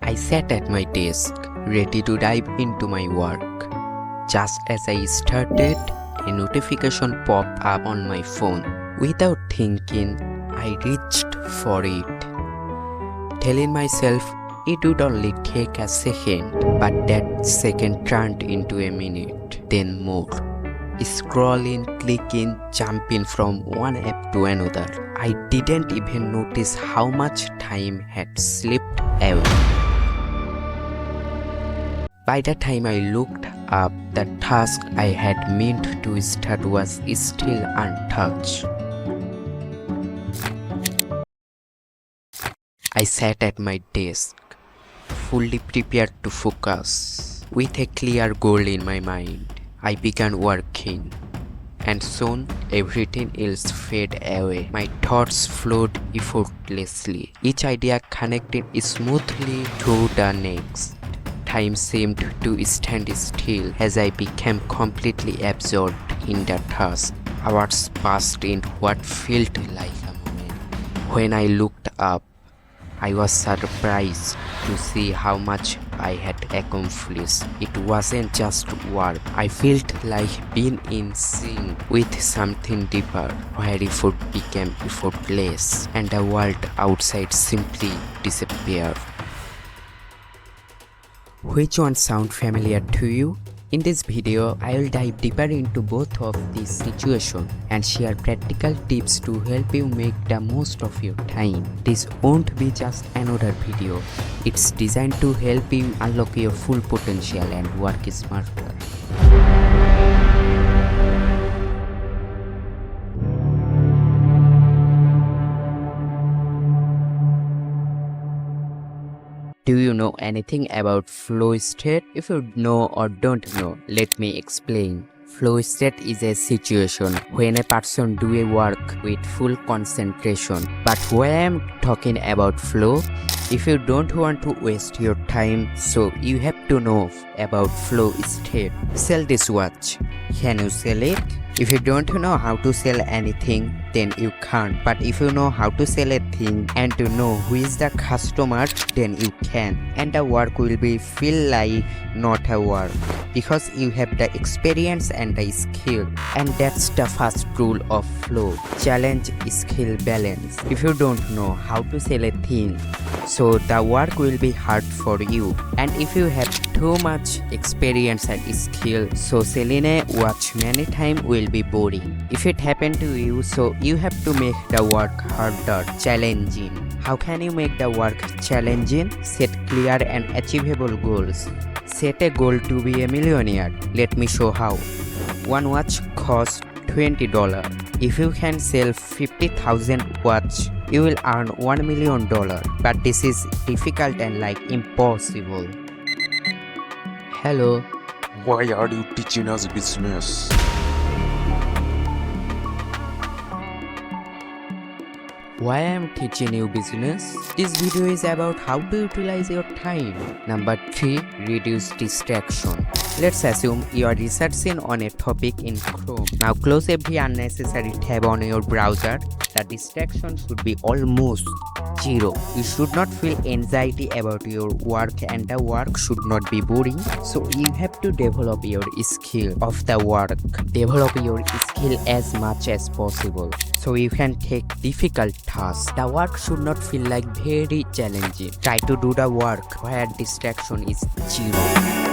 I sat at my desk, ready to dive into my work. Just as I started, a notification popped up on my phone. Without thinking, I reached for it, telling myself it would only take a second, but that second turned into a minute, then more. Scrolling, clicking, jumping from one app to another. I didn't even notice how much time had slipped away. By the time I looked up, the task I had meant to start was still untouched. I sat at my desk, fully prepared to focus. With a clear goal in my mind, I began working, and soon everything else faded away. My thoughts flowed effortlessly, each idea connected smoothly to the next. Time seemed to stand still as I became completely absorbed in the task. Hours passed in what felt like a moment. When I looked up, I was surprised to see how much I had accomplished. It wasn't just work. I felt like being in sync with something deeper, where effort became effortless and the world outside simply disappeared. Which one sound familiar to you? In this video, I will dive deeper into both of these situations and share practical tips to help you make the most of your time. This won't be just another video. It's designed to help you unlock your full potential and work smarter. Do you know anything about flow state? If you know or don't know, let me explain. Flow state is a situation when a person do a work with full concentration. But when I'm talking about flow, if you don't want to waste your time, so you have to know about flow state. Sell this watch. Can you sell it? If you don't know how to sell anything, then you can't. But if you know how to sell a thing and to know who is the customer, then you can. And the work will be feel like not a work, because you have the experience and the skill. And that's the first rule of flow. Challenge skill balance. If you don't know how to sell a thing, so the work will be hard for you. And if you have too much experience and skill, so selling a watch many times will be boring. If it happened to you, so you have to make the work harder, challenging. How can you make the work challenging? Set clear and achievable goals. Set a goal to be a millionaire. Let me show how. One watch costs $20. If you can sell 50,000 watches, you will earn $1 million. But this is difficult and like impossible. Hello. Why are you teaching us business? Why I am teaching you business? This video is about how to utilize your time. Number 3. Reduce distraction. Let's assume you are researching on a topic in Chrome. Now close every unnecessary tab on your browser. The distraction should be almost zero. You should not feel anxiety about your work, and the work should not be boring. So you have to develop your skill of the work. Develop your skill as much as possible, so you can take difficult tasks. The work should not feel like very challenging. Try to do the work where distraction is zero.